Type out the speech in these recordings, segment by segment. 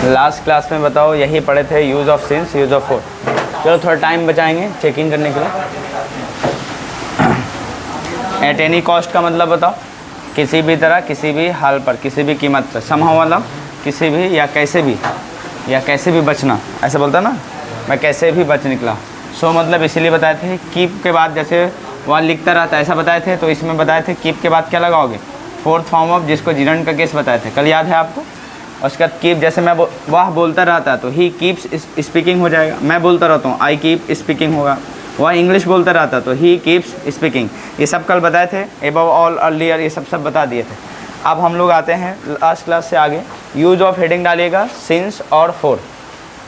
Last class में बताओ यही पढ़े थे, use of since, use of for. चलो थोड़ा टाइम बचाएंगे चेकिंग करने के लिए। एट एनी कॉस्ट का मतलब बताओ, किसी भी तरह, किसी भी हाल पर, किसी भी कीमत पर। समहाउ मतलब किसी भी या कैसे भी बचना, ऐसे बोलता ना, मैं कैसे भी बच निकला। सो मतलब इसीलिए बताए थे कीप के बाद, जैसे वहाँ लिखता रहता है ऐसा बताए थे, तो इसमें बताए थे कीप के बाद क्या लगाओगे, फोर्थ फॉर्म ऑफ, जिसको जिरंड का केस बताए थे, कल याद है आपको। उसके बाद कीप, जैसे मैं वह बोलता रहता तो ही कीप्स स्पीकिंग हो जाएगा। मैं बोलता रहता हूँ आई कीप स्पीकिंग होगा। वह इंग्लिश बोलता रहता तो ही कीप्स स्पीकिंग। ये सब कल बताए थे, एबव ऑल, अर्लियर, ये सब बता दिए थे। अब हम लोग आते हैं लास्ट क्लास से आगे। यूज ऑफ हेडिंग डालिएगा सिंस और फॉर,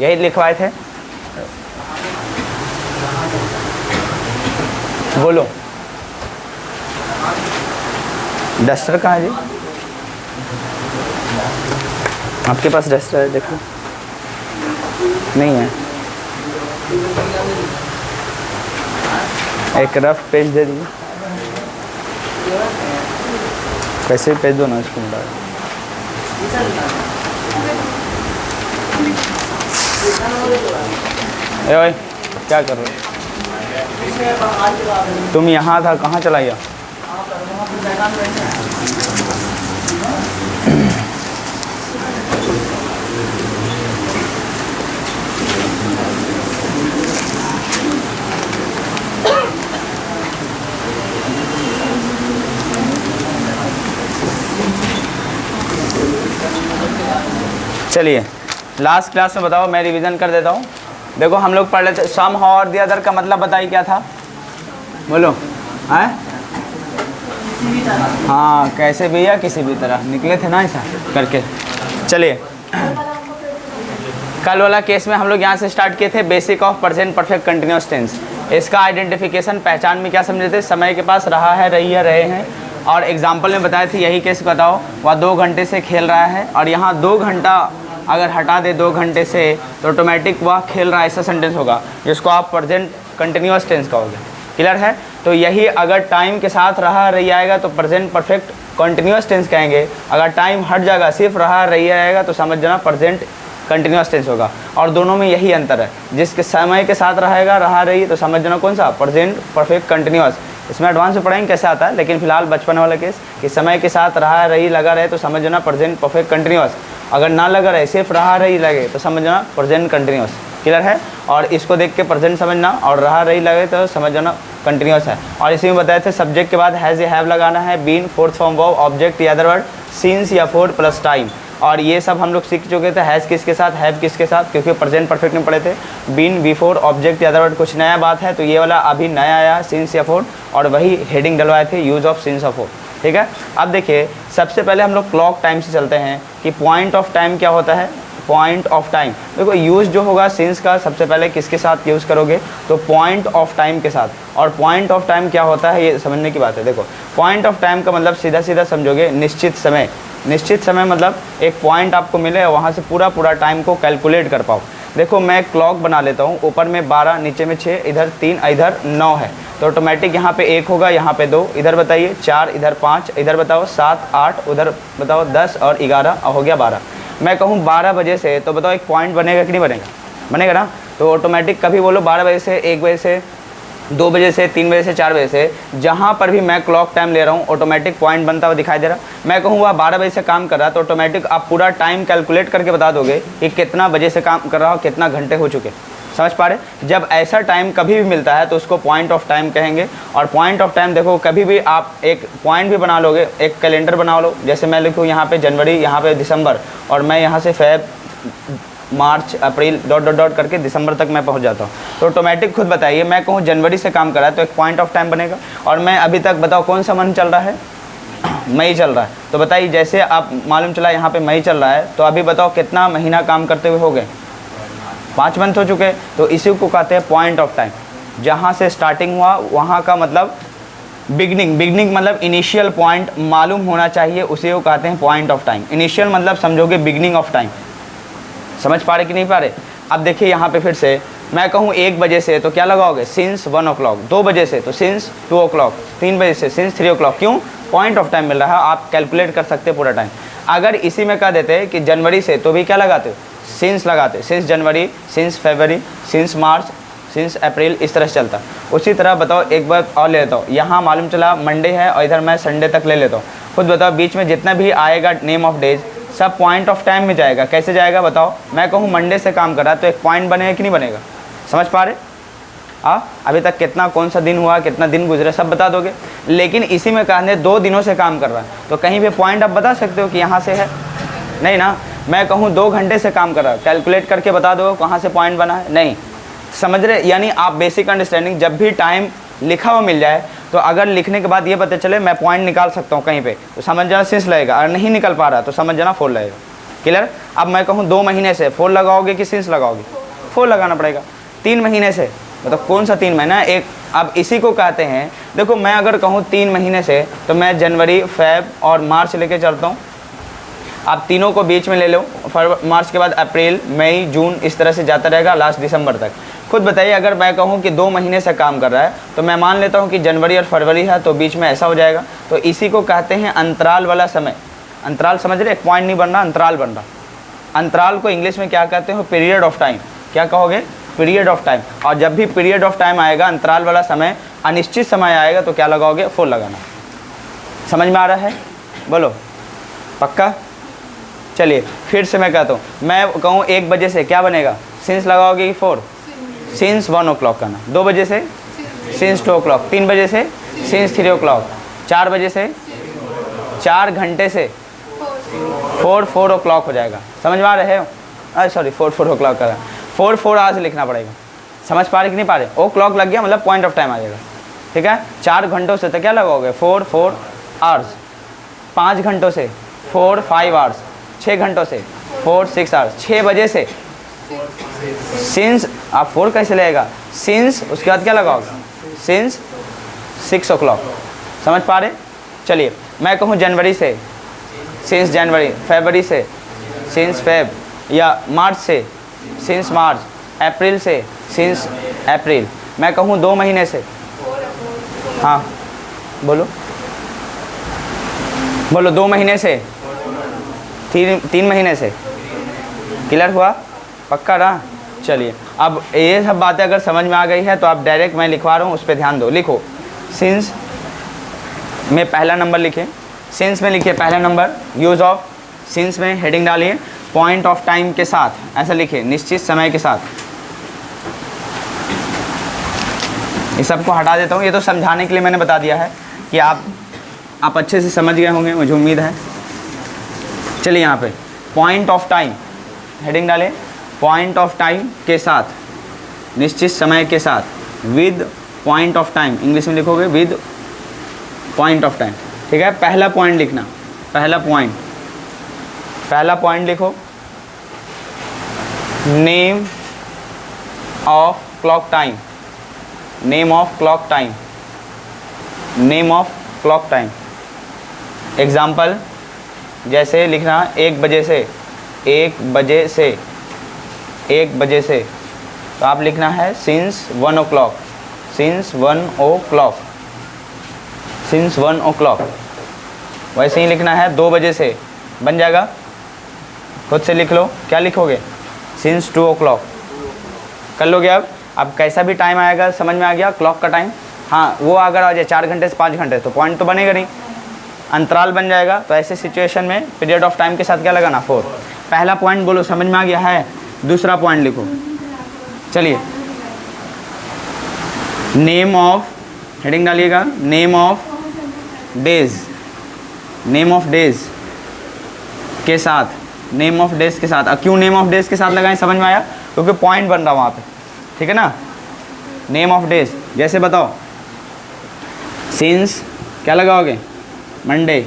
यही लिखवाए थे। बोलो डस्टर कहाँ है जी? आपके पास डस्टर है? देखो नहीं है, एक रफ पेज दे दीजिए, कैसे पेज दो ना इसको। ओए क्या कर रहे हो तुम? यहाँ था, कहाँ चला गया? चलिए लास्ट क्लास में बताओ, मैं रिवीजन कर देता हूँ। देखो हम लोग पढ़ लेते सम और दी अदर का मतलब बताइए क्या था, बोलो। है हाँ, कैसे भी या किसी भी तरह निकले थे ना ऐसा करके। चलिए कल वाला केस में हम लोग यहाँ से स्टार्ट किए थे, basic of present perfect continuous tense. इसका आइडेंटिफिकेशन, पहचान में क्या समझे थे, समय के पास रहा है, रही है, रहे हैं। और एग्जाम्पल में बताए थे यही केस बताओ, वह 2 घंटे से खेल रहा है, और यहाँ 2 घंटा अगर हटा दे 2 घंटे से तो ऑटोमेटिक वह खेल रहा है, ऐसा सेंटेंस होगा, जिसको आप प्रेजेंट कंटिन्यूअस टेंस कहोगे। क्लियर है? तो यही अगर टाइम के साथ रहा रही आएगा तो प्रेजेंट परफेक्ट कंटिन्यूअस टेंस कहेंगे। अगर टाइम हट जाएगा, सिर्फ रहा रही आएगा, तो समझ जाना प्रेजेंट कंटिन्यूअस टेंस होगा। और दोनों में यही अंतर है, जिसके समय के साथ रहेगा, रहा रही, तो समझ जाना कौन सा, प्रेजेंट परफेक्ट कंटिन्यूअस। इसमें एडवांस में पढ़ेंगे कैसे आता है, लेकिन फिलहाल बचपन वाला केस कि समय के साथ रहा रही लगा रहे तो समझ जाना प्रेजेंट परफेक्ट कंटिन्यूअस। अगर ना लगा रहे, सिर्फ रहा रही लगे, तो समझ जाना प्रेजेंट कंटिन्यूअस। क्लियर है? और इसको देख के प्रेजेंट समझना, और रहा रही लगे तो समझ जाना कंटिन्यूअस है। और इसी में बताए थे सब्जेक्ट के बाद हैज़ या हैव लगाना है, been, fourth form verb, object या अदर वर्ड, सीन्स या फोर प्लस टाइम। और ये सब हम लोग सीख चुके थे, हैज़ किसके साथ, हैव किसके साथ, क्योंकि प्रेजेंट परफेक्ट में पढ़े थे। बीन, बिफोर, ऑब्जेक्ट या अदर वर्ड। कुछ नया बात है तो ये वाला अभी नया आया, सिंस या फोर, और वही हेडिंग डलवाए थे, यूज़ ऑफ सिंस और फोर। ठीक है? अब देखिए सबसे पहले हम लोग क्लॉक टाइम से चलते हैं कि पॉइंट ऑफ टाइम क्या होता है। पॉइंट ऑफ टाइम देखो, यूज़ जो होगा सिंस का सबसे पहले किसके साथ यूज़ करोगे, तो पॉइंट ऑफ टाइम के साथ। और पॉइंट ऑफ टाइम क्या होता है ये समझने की बात है। देखो पॉइंट ऑफ टाइम का मतलब सीधा सीधा समझोगे निश्चित समय। निश्चित समय मतलब एक पॉइंट आपको मिले और वहाँ से पूरा टाइम को कैलकुलेट कर पाओ। देखो मैं क्लॉक बना लेता हूँ, ऊपर में 12, नीचे में 6, इधर 3, इधर 9 है, तो ऑटोमेटिक यहाँ पे 1 होगा, यहाँ पे 2, इधर बताइए 4, इधर 5, इधर बताओ 7, 8, उधर बताओ 10 और 11 और हो गया 12। मैं कहूँ 12 बजे से, तो बताओ एक पॉइंट बनेगा कि नहीं बनेगा? बनेगा ना। तो ऑटोमेटिक कभी बोलो 12 बजे से, 1 बजे से, 2 बजे से, 3 बजे से, 4 बजे से, जहाँ पर भी मैं क्लॉक टाइम ले रहा हूँ ऑटोमेटिक पॉइंट बनता हुआ दिखाई दे रहा। मैं कहूँ वह 12 बजे से काम कर रहा है, तो ऑटोमेटिक आप पूरा टाइम कैलकुलेट करके बता दोगे कि कितना बजे से काम कर रहा हो, कितना घंटे हो चुके। समझ पा रहे? जब ऐसा टाइम कभी भी मिलता है तो उसको पॉइंट ऑफ टाइम कहेंगे। और पॉइंट ऑफ टाइम देखो कभी भी आप एक पॉइंट भी बना लोगे, एक कैलेंडर बना लो, जैसे मैं लिखूँ यहाँ पे जनवरी, यहाँ पे दिसंबर, और मैं यहाँ से फेब, मार्च, अप्रैल डॉट डॉट डॉट करके दिसंबर तक मैं पहुंच जाता हूं, तो ऑटोमेटिक खुद बताइए, मैं कहूं जनवरी से काम कर रहा है तो एक पॉइंट ऑफ टाइम बनेगा। और मैं अभी तक बताओ कौन सा मंथ चल रहा है, मई चल रहा है, तो बताइए जैसे आप मालूम चला यहाँ पे मई चल रहा है, तो अभी बताओ कितना महीना काम करते हुए हो गए, 5 मंथ हो चुके। तो इसी को कहते हैं पॉइंट ऑफ टाइम। जहाँ से स्टार्टिंग हुआ वहाँ का मतलब बिगनिंग मतलब इनिशियल पॉइंट मालूम होना चाहिए, उसी को कहते हैं पॉइंट ऑफ टाइम। इनिशियल मतलब समझोगे बिगनिंग ऑफ टाइम। समझ पा रहे कि नहीं पा रहे? अब देखिए यहाँ पे फिर से मैं कहूँ 1 बजे से, तो क्या लगाओगे, सिंस 1 o'clock। 2 बजे से तो सिंस 2 o'clock। 3 बजे से सिंस 3 o'clock। क्यों? पॉइंट ऑफ टाइम मिल रहा है, आप कैलकुलेट कर सकते हैं पूरा टाइम। अगर इसी में कह देते हैं कि जनवरी से, तो भी क्या लगाते हो, सिंस लगाते, सिंस जनवरी, सिंस फरवरी, सिंस मार्च, सिंस अप्रैल, इस तरह से चलता। उसी तरह बताओ एक बार और ले लेता हूँ, यहाँ मालूम चला मंडे है और इधर मैं संडे तक ले लेता हूँ। खुद बताओ बीच में जितना भी आएगा नेम ऑफ डेज सब पॉइंट ऑफ टाइम में जाएगा। कैसे जाएगा बताओ? मैं कहूँ मंडे से काम कर रहा है तो एक पॉइंट बनेगा कि नहीं बनेगा? समझ पा रहे? अभी तक कितना कौन सा दिन हुआ, कितना दिन गुजरा, सब बता दोगे। लेकिन इसी में कहने 2 दिनों से काम कर रहा है तो कहीं भी पॉइंट आप बता सकते हो कि यहाँ से है? नहीं ना। मैं कहूँ 2 घंटे से काम कर रहा है, कैलकुलेट करके बता दो कहाँ से पॉइंट बना है? नहीं। समझ रहे? यानी आप बेसिक अंडरस्टैंडिंग, जब भी टाइम लिखा हुआ मिल जाए तो अगर लिखने के बाद ये पता चले मैं पॉइंट निकाल सकता हूँ कहीं पे, तो समझ जाना सिंस लगेगा। अगर नहीं निकल पा रहा तो समझ जाना फोर लगेगा। क्लियर? अब मैं कहूँ 2 महीने से, फोर लगाओगे कि सिंस लगाओगे? फोर लगाना पड़ेगा। 3 महीने से, मतलब कौन सा 3 महीना? एक। अब इसी को कहते हैं, देखो मैं अगर कहूँ 3 महीने से तो मैं जनवरी, फेब और मार्च लेके चलता हूँ। आप तीनों को बीच में ले लो, मार्च के बाद अप्रैल, मई, जून, इस तरह से जाता रहेगा लास्ट दिसंबर तक। खुद बताइए, अगर मैं कहूँ कि 2 महीने से काम कर रहा है तो मैं मान लेता हूँ कि जनवरी और फरवरी है तो बीच में ऐसा हो जाएगा। तो इसी को कहते हैं अंतराल वाला समय। अंतराल समझ रहे? एक पॉइंट नहीं बन रहा, अंतराल बन रहा। अंतराल को इंग्लिश में क्या कहते हो? Period of time. क्या कहोगे? Period of time. और जब भी पीरियड ऑफ टाइम आएगा, अंतराल वाला समय, अनिश्चित समय आएगा तो क्या लगाओगे? फोर लगाना। समझ में आ रहा है? बोलो पक्का? चलिए फिर से मैं कहता हूँ, मैं कहूँ 1 बजे से क्या बनेगा? सिंस लगाओगे कि फोर? सिंस 1 o'clock करना। 2 बजे से सिंस 2 o'clock। 3 बजे से सिंस 3 o'clock। 4 बजे से 4 घंटे से 4 o'clock हो जाएगा। समझ में आ रहे हो? अरे सॉरी, 4 o'clock कर रहा है। 4 आवर्स लिखना पड़ेगा। समझ पा रहे कि नहीं पा रहे? ओ क्लॉक लग गया मतलब पॉइंट ऑफ टाइम आ जाएगा। ठीक है? 4 घंटों से तो क्या लगाओगे? 4 आवर्स। 5 घंटों से 5 आवर्स। 6 घंटों से 6 आवर्स। 6 बजे से सिंस, आप 4 कैसे लगेगा? सिंस, उसके बाद क्या लगाओगे? Since 6 o'clock। समझ पा रहे? चलिए मैं कहूँ जनवरी से सिंस जनवरी, फरवरी से सिंस फेब, या मार्च से सिंस मार्च, अप्रैल से सिंस अप्रैल। मैं कहूँ 2 महीने से, हाँ बोलो बोलो, 2 महीने से, 3 महीने से। क्लियर हुआ? पक्का रहा? चलिए अब ये सब बातें अगर समझ में आ गई है तो आप डायरेक्ट मैं लिखवा रहा हूँ उस पर ध्यान दो। लिखो सिंस में पहला नंबर लिखें, सिंस में लिखिए पहला नंबर, यूज़ ऑफ सिंस में हेडिंग डालिए, पॉइंट ऑफ टाइम के साथ ऐसा लिखिए, निश्चित समय के साथ। इस सबको हटा देता हूँ, ये तो समझाने के लिए मैंने बता दिया है कि आप अच्छे से समझ गए होंगे, मुझे उम्मीद है। चलिए यहाँ पे पॉइंट ऑफ टाइम हेडिंग डालें, पॉइंट ऑफ टाइम के साथ, निश्चित समय के साथ, with point of time. English में लिखोगे विद पॉइंट ऑफ टाइम। ठीक है? पहला पॉइंट लिखना, पहला पॉइंट लिखो, name of clock time, name of clock time, name of clock time. Example जैसे लिखना 1 बजे से, 1 बजे से, 1 बजे से, तो आप लिखना है since 1 o'clock, since 1 o'clock, since 1 o'clock। वैसे ही लिखना है 2 बजे से, बन जाएगा? खुद से लिख लो, क्या लिखोगे? Since 2 o'clock। कर लोगे? अब कैसा भी टाइम आएगा, समझ में आ गया क्लॉक का टाइम? हाँ, वो अगर आ जाए 4 घंटे से 5 घंटे तो पॉइंट तो बनेगा नहीं, अंतराल बन जाएगा। तो ऐसे सिचुएशन में पीरियड ऑफ टाइम के साथ क्या लगाना? 4। पहला पॉइंट बोलो, समझ में आ गया है? दूसरा पॉइंट लिखो। चलिए नेम ऑफ हेडिंग डालिएगा, name of days, name of days के साथ, नेम ऑफ डेज के साथ। क्यों नेम ऑफ डेज के साथ लगाएं? समझ में आया? क्योंकि पॉइंट बन रहा वहाँ पे। ठीक है ना? नेम ऑफ डेज जैसे बताओ, सिंस क्या लगाओगे? Monday,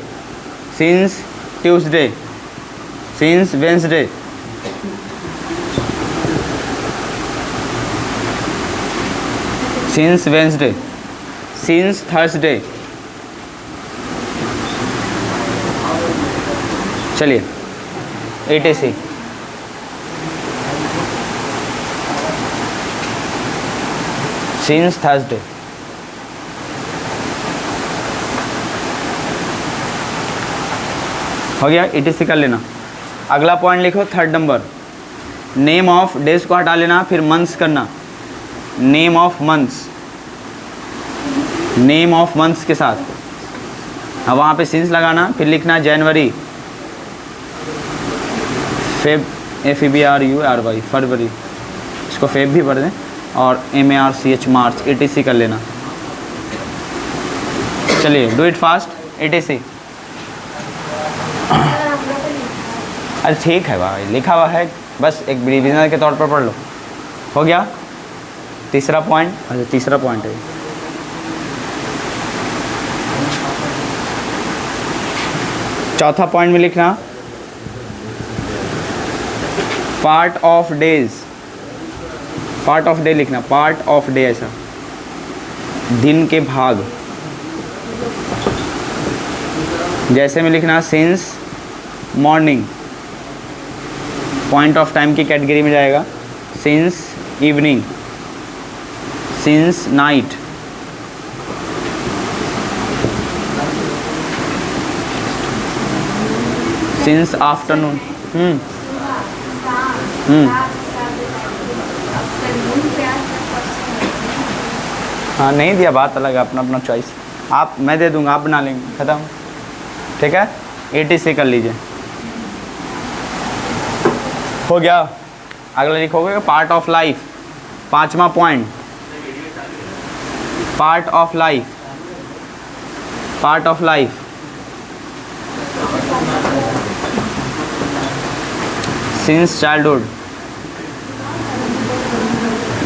since Tuesday, since Wednesday, since Wednesday, since Thursday. चलिए etc। Since Thursday. हो गया? etc कर लेना। अगला पॉइंट लिखो, 3rd number, name of days को हटा लेना, फिर मंथ्स करना, name of months, name of months के साथ, अब वहाँ पे सिंस लगाना, फिर लिखना जनवरी, फेब, FEBRURY फरवरी, इसको फेब भी पढ़ दें, और MARCH मार्च, ETC कर लेना। चलिए डू इट फास्ट, ETC। अरे ठीक है भाई, लिखा हुआ है, बस एक रिविजन के तौर पर पढ़ लो। हो गया तीसरा पॉइंट, अच्छा तीसरा पॉइंट है। चौथा पॉइंट में लिखना part of days, part of day लिखना, पार्ट ऑफ डे, ऐसा दिन के भाग। जैसे में लिखना since morning, point of time की कैटेगरी में जाएगा, since evening, since night, since afternoon. हाँ नहीं दिया, बात अलग है, अपना अपना चॉइस। आप, मैं दे दूंगा, आप बना लेंगे, ख़त्म, ठीक है। ETC कर लीजिए, हो गया। अगला लिखोगे पार्ट ऑफ लाइफ, पांचवा point, part of life, part of life, since childhood,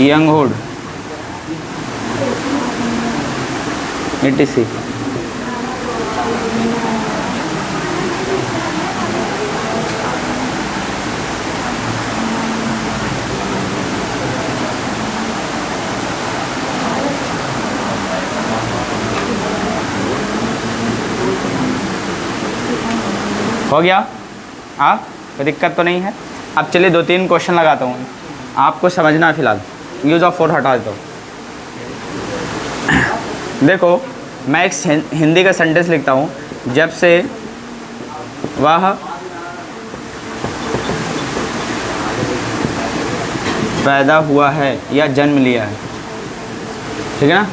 younghood, ETC। हो गया, हाँ कोई दिक्कत तो नहीं है। अब चलिए 2-3 क्वेश्चन लगाता हूँ, आपको समझना है। फिलहाल यूज़ ऑफ फोर हटा देता हूँ। देखो मैं एक हिंदी का सेंटेंस लिखता हूँ, जब से वह पैदा हुआ है या जन्म लिया है, ठीक है ना।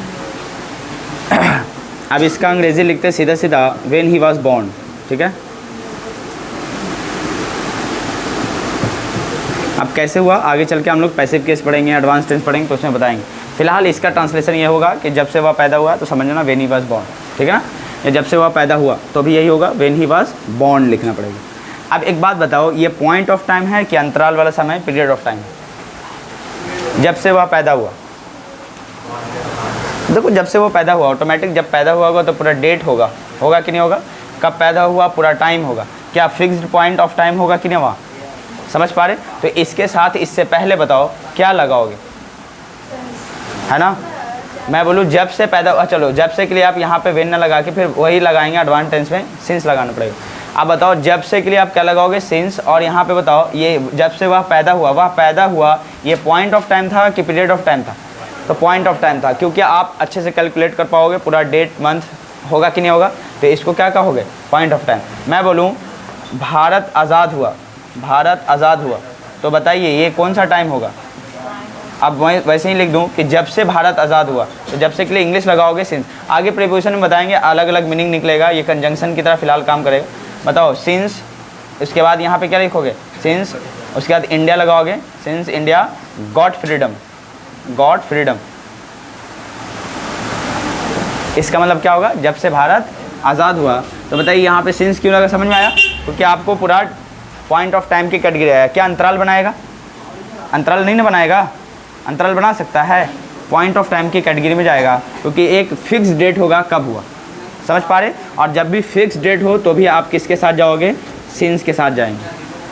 अब इसका अंग्रेज़ी लिखते सीधा सीधा, व्हेन ही वाज बोर्न, ठीक है। अब कैसे हुआ, आगे चल के हम लोग पैसिव केस पढ़ेंगे, एडवांस टेंस पढ़ेंगे, तो उसमें बताएंगे। फिलहाल इसका ट्रांसलेशन ये होगा कि जब से वह पैदा हुआ, तो समझना व्हेन ही वाज बोर्न, ठीक है ना। या जब से वह पैदा हुआ तो भी यही होगा, व्हेन ही वाज बोर्न लिखना पड़ेगा। अब एक बात बताओ, ये पॉइंट ऑफ टाइम है कि अंतराल वाला समय, पीरियड ऑफ टाइम है? जब से वह पैदा हुआ, देखो जब से वो पैदा हुआ, ऑटोमेटिक जब पैदा हुआ होगा तो पूरा डेट होगा, होगा कि नहीं होगा, कब पैदा हुआ पूरा टाइम होगा, क्या फिक्स्ड पॉइंट ऑफ टाइम होगा कि नहीं वहाँ, समझ पा रहे। तो इसके साथ इससे पहले बताओ क्या लगाओगे, है ना। मैं बोलूँ जब से पैदा हुआ, चलो जब से के लिए आप यहाँ पे वेन ना लगा के फिर वही लगाएंगे, एडवांस टेंस में सिंस लगाना पड़ेगा। अब बताओ जब से के लिए आप क्या लगाओगे, सिंस, और यहाँ पे बताओ ये जब से वह पैदा हुआ, ये पॉइंट ऑफ टाइम था कि पीरियड ऑफ टाइम था, तो पॉइंट ऑफ टाइम था, क्योंकि आप अच्छे से कैलकुलेट कर पाओगे पूरा डेट मंथ होगा कि नहीं होगा, तो इसको क्या कहोगे, पॉइंट ऑफ टाइम। मैं बोलूँ भारत आज़ाद हुआ, तो बताइए ये कौन सा टाइम होगा। अब वैसे ही लिख दूं कि जब से भारत आज़ाद हुआ, तो जब से के लिए इंग्लिश लगाओगे सिंस। आगे प्रीपोजिशन में बताएंगे, अलग अलग मीनिंग निकलेगा, ये कंजंक्शन की तरह फिलहाल काम करेगा। बताओ सिंस, उसके बाद यहाँ पे क्या लिखोगे, सिंस, उसके बाद इंडिया लगाओगे, सिंस इंडिया गॉट फ्रीडम। इसका मतलब क्या होगा, जब से भारत आज़ाद हुआ। तो बताइए यहाँ पे सिंस क्यों लगा, समझ में आया, क्योंकि आपको पूरा पॉइंट ऑफ टाइम की कैटेगरी आया। क्या अंतराल बनाएगा, अंतराल नहीं ना बनाएगा, अंतराल बना सकता है, पॉइंट ऑफ टाइम की कैटेगरी में जाएगा, क्योंकि एक फिक्स डेट होगा कब हुआ, समझ पा रहे। और जब भी फिक्स डेट हो तो भी आप किसके साथ जाओगे, सिंस के साथ जाएंगे।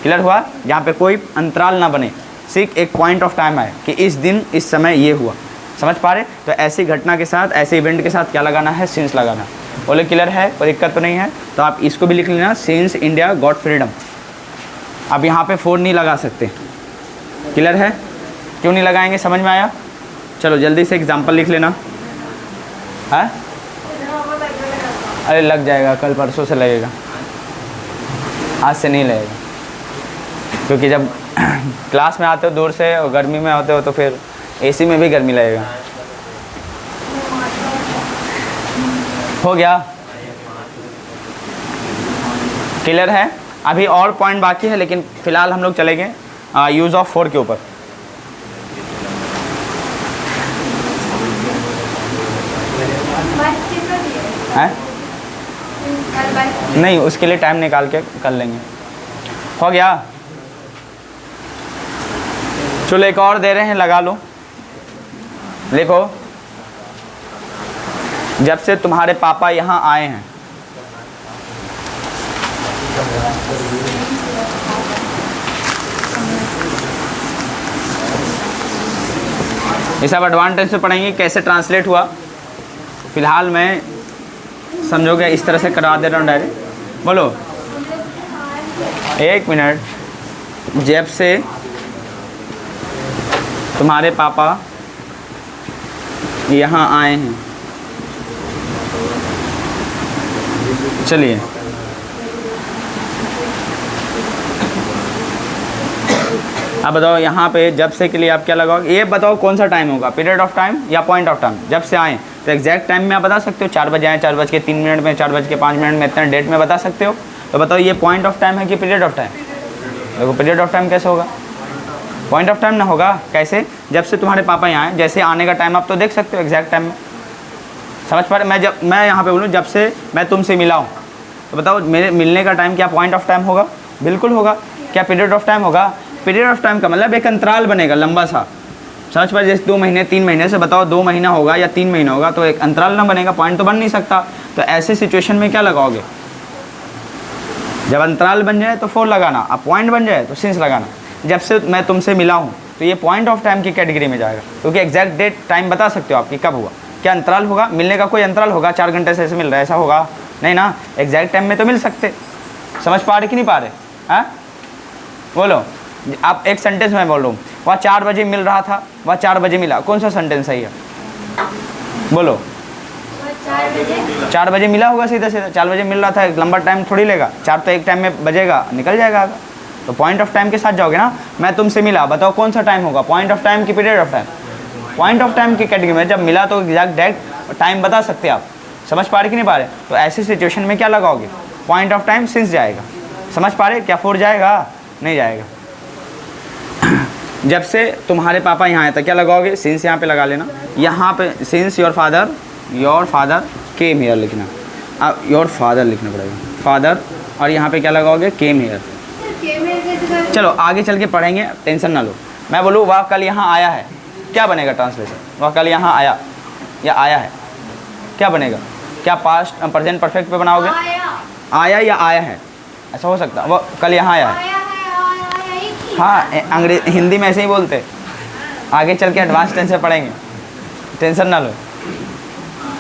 क्लियर हुआ, जहाँ पे कोई अंतराल ना बने, सिर्फ एक पॉइंट ऑफ टाइम आए कि इस दिन इस समय ये हुआ, समझ पा रहे। तो ऐसी घटना के साथ, ऐसे इवेंट के साथ क्या लगाना है, सिंस लगाना। बोले क्लियर है, कोई दिक्कत तो नहीं है। तो आप इसको भी लिख लेना, सिंस इंडिया गॉट फ्रीडम। अब यहाँ पे 4 नहीं लगा सकते, क्लियर है, क्यों नहीं लगाएंगे, समझ में आया। चलो जल्दी से एग्जांपल लिख लेना है। अरे लग जाएगा, कल परसों से लगेगा, आज से नहीं लगेगा, क्योंकि जब क्लास में आते हो दूर से और गर्मी में आते हो तो फिर एसी में भी गर्मी लगेगा। हो गया, क्लियर है। अभी और पॉइंट बाकी है लेकिन फ़िलहाल हम लोग चलेंगे यूज़ ऑफ फोर के ऊपर। हैं? नहीं, उसके लिए टाइम निकाल के कर लेंगे। हो गया, चलो एक और दे रहे हैं, लगा लो। लिखो, जब से तुम्हारे पापा यहाँ आए हैं, ये सब एडवांटेज से पढ़ेंगे कैसे ट्रांसलेट हुआ। फिलहाल मैं समझोगे इस तरह से करवा दे रहा हूँ डायरेक्ट। बोलो, एक मिनट। जब से तुम्हारे पापा यहाँ आए हैं, चलिए अब बताओ यहाँ पे जब से के लिए आप क्या लगाओगे। ये बताओ कौन सा टाइम होगा, पीरियड ऑफ टाइम या पॉइंट ऑफ टाइम। जब से आए तो एग्जैक्ट टाइम में आप बता सकते हो, 4 बजे आए, 4:03 में, 4:05 में, इतना डेट में बता सकते हो। तो बताओ ये पॉइंट ऑफ टाइम है कि पीरियड ऑफ टाइम। देखो पीरियड ऑफ टाइम कैसे होगा, पॉइंट ऑफ टाइम ना होगा। कैसे, जब से तुम्हारे पापा यहाँ आए, जैसे आने का टाइम आप तो देख सकते हो एग्जैक्ट टाइम में, समझ पा रहे। मैं यहाँ पे बोलूँ जब से मैं तुमसे मिला हूँ, तो बताओ मेरे मिलने का टाइम क्या पॉइंट ऑफ टाइम होगा? बिल्कुल होगा। क्या पीरियड ऑफ टाइम होगा? पीरियड ऑफ टाइम का मतलब एक अंतराल बनेगा लंबा सा, समझ पा। जैसे 2 महीने 3 महीने से बताओ 2 महीना होगा या 3 महीना होगा, तो एक अंतराल ना बनेगा, पॉइंट तो बन नहीं सकता। तो ऐसे सिचुएशन में क्या लगाओगे, जब अंतराल बन जाए तो 4 लगाना, अब पॉइंट बन जाए तो सिंस लगाना। जब से मैं तुमसे मिला हूँ तो ये पॉइंट ऑफ टाइम की कैटेगरी में जाएगा, क्योंकि एग्जैक्ट डेट टाइम बता सकते हो आप कि कब हुआ। क्या अंतराल होगा, मिलने का कोई अंतराल होगा? 4 घंटे से ऐसे मिल रहा है, ऐसा होगा नहीं ना। एग्जैक्ट टाइम में तो मिल सकते। समझ पा रहे कि नहीं पा रहे? हाँ बोलो, आप एक सेंटेंस में बोल रहा हूँ, वह 4 बजे मिल रहा था, वह 4 बजे मिला। कौन सा सेंटेंस सही है? बोलो, 4 बजे मिला होगा सीधा सीधा। 4 बजे मिल रहा था, एक लंबा टाइम थोड़ी लेगा। 4 तो एक टाइम में बजेगा, निकल जाएगा आगे। तो पॉइंट ऑफ टाइम के साथ जाओगे ना। मैं तुमसे मिला, बताओ कौन सा टाइम होगा, पॉइंट ऑफ टाइम की period of time? Point of time की कैटेगरी में जब मिला तो एग्जैक्ट डेट टाइम बता सकते आप। समझ पा रहे कि नहीं पा रहे? तो ऐसी सिचुएशन में क्या लगाओगे, पॉइंट ऑफ टाइम सिंस जाएगा। समझ पा रहे? क्या 4 जाएगा? नहीं जाएगा। जब से तुम्हारे पापा यहाँ आए तो क्या लगाओगे, सिंस यहाँ पे लगा लेना। यहाँ पे since your father came here लिखना। अब योर फादर लिखना पड़ेगा, फादर, और यहाँ पे क्या लगाओगे, केम हियर। चलो आगे चल के पढ़ेंगे, टेंशन ना लो। मैं बोलूँ वह कल यहाँ आया है, क्या बनेगा ट्रांसलेशन? वह कल यहाँ आया या आया है, क्या बनेगा? क्या पास्ट प्रेजेंट परफेक्ट पे बनाओगे? आया या आया है, ऐसा हो सकता है। वह कल यहाँ आया है। हाँ, हिंदी में ऐसे ही बोलते। आगे चल के एडवांस टेंस से पढ़ेंगे, टेंशन ना लो,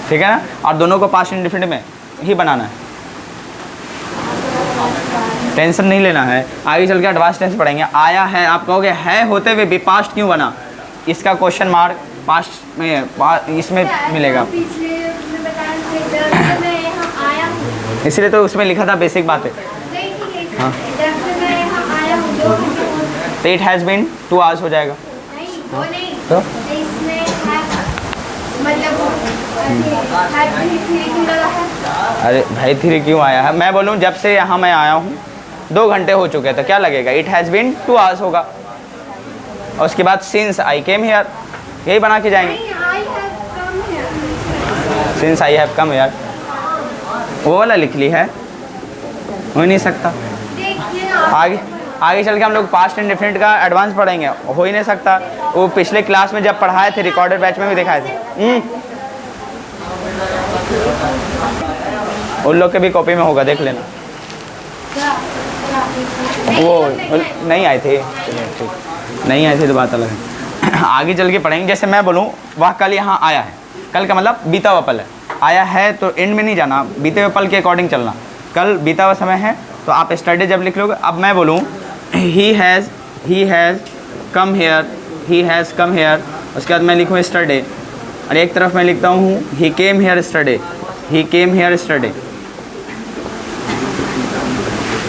ठीक है ना। और दोनों को पास्ट इंडेफिनिट में ही बनाना है, टेंशन नहीं लेना है। आगे चल के एडवांस टेंस पढ़ेंगे। आया है, आप कहोगे है होते हुए भी पास्ट क्यों बना? इसका क्वेश्चन मार्क पास्ट में इसमें मिलेगा, इसलिए तो उसमें लिखा था, बेसिक बात है। हाँ, तो इट हैज़ बीन 2 आवर्स हो जाएगा। तो अरे भाई 3 क्यों आया है? मैं बोलूँ जब से यहाँ मैं आया हूँ 2 घंटे हो चुके हैं, तो क्या लगेगा, इट हैज़ बीन 2 आवर्स होगा। और उसके बाद सिंस आई केम हियर, यही बना के जाएंगे। Since I have come here, वो वाला लिख ली है, हो ही नहीं सकता। आगे चल के हम लोग पास्ट इंडेफिनिट का एडवांस पढ़ेंगे, हो ही नहीं सकता। वो पिछले क्लास में जब पढ़ाए थे, रिकॉर्डेड बैच में भी दिखाए थे। उन लोग के भी कॉपी में होगा, देख लेना। वो नहीं आए थे, नहीं आए थे तो बात अलग है। आगे चल के पढ़ेंगे। जैसे मैं बोलूँ वह कल यहाँ आया है, कल का मतलब बीता हुआ पल है। आया है तो एंड में नहीं जाना, बीते हुए पल के अकॉर्डिंग चलना। कल बीता हुआ समय है तो आप स्टडी जब लिख लोगे। अब मैं बोलूँ ही हैज़ कम हेयर, उसके बाद मैं लिखूँ स्टडी, और एक तरफ मैं लिखता हूँ ही केम हेयर स्टडी।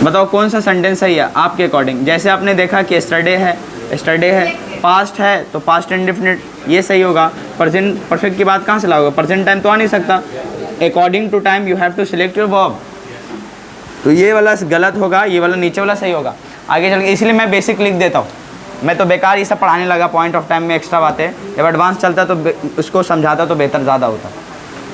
बताओ कौन सा सेंटेंस सही है आपके अकॉर्डिंग। जैसे आपने देखा कि स्टरडे है, पास्ट है तो पास्ट इंडेफिनिट, ये सही होगा। प्रेजेंट परफेक्ट की बात कहाँ से लाओगे, प्रेजेंट टाइम तो आ नहीं सकता। According to time you have to select your verb, तो ये वाला गलत होगा, ये वाला नीचे वाला सही होगा। आगे चल के इसलिए मैं बेसिक लिख देता हूँ, मैं तो बेकार ये सब पढ़ाने लगा, पॉइंट ऑफ टाइम में एक्स्ट्रा बातें। जब एडवांस चलता तो उसको समझाता तो बेहतर ज़्यादा होता,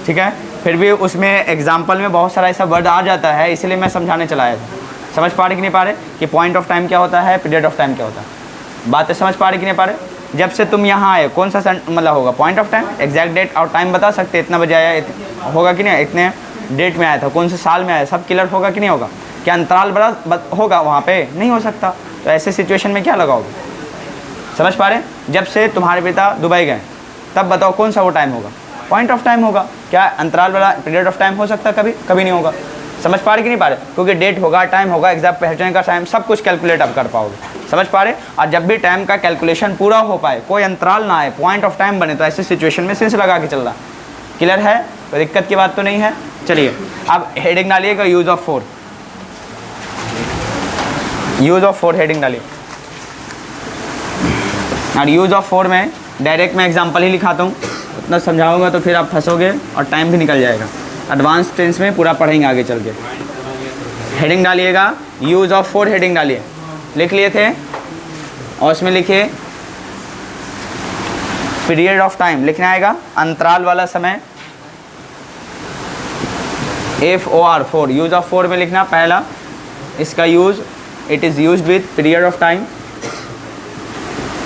ठीक है। फिर भी उसमें एग्जाम्पल में बहुत सारा ऐसा वर्ड आ जाता है, इसीलिए मैं समझाने चला आया था। समझ पा रहे कि नहीं पा रहे कि पॉइंट ऑफ टाइम क्या होता है, पीरियड ऑफ टाइम क्या होता है, बातें समझ पा रहे कि नहीं पा रहे। जब से तुम यहाँ आए कौन सा मतलब होगा point of time, exact date और टाइम बता सकते, इतना बजे आया होगा कि नहीं, इतने डेट में आया था, कौन से साल में आया, सब क्लियर होगा कि नहीं होगा। क्या अंतराल बड़ा होगा वहाँ पे, नहीं हो सकता। तो ऐसे सिचुएशन में क्या लगाओगे, समझ पा रहे। जब से तुम्हारे पिता दुबई गए तब बताओ कौन सा वो टाइम होगा, पॉइंट ऑफ टाइम होगा। क्या अंतराल वाला पीरियड ऑफ टाइम हो सकता, कभी कभी नहीं होगा। समझ पा रहे कि नहीं पा रहे, क्योंकि डेट होगा, टाइम होगा, एग्जैक्ट पहुँचने का टाइम, सब कुछ कैलकुलेट आप कर पाओगे। समझ पा रहे। और जब भी टाइम का कैलकुलेशन पूरा हो पाए, कोई अंतराल ना आए, पॉइंट ऑफ टाइम बने, तो ऐसी सिचुएशन में सिंस लगा के चल रहा। क्लियर है, कोई दिक्कत की बात तो नहीं है। चलिए अब हेडिंग डालिएगा, use of four, use of four heading डालिए। और यूज ऑफ फोर में डायरेक्ट मैं एग्जांपल ही लिखाता हूँ, उतना समझाऊंगा तो फिर आप फंसोगे और टाइम भी निकल जाएगा। एडवांस टेंस में पूरा पढ़ेंगे आगे चल के। हेडिंग डालिएगा, यूज ऑफ फोर हेडिंग डालिए, लिख लिए थे। और उसमें लिखिए पीरियड ऑफ टाइम लिखना आएगा, अंतराल वाला समय, FOR 4, यूज ऑफ फोर में लिखना पहला, इसका use, it is used with period of time.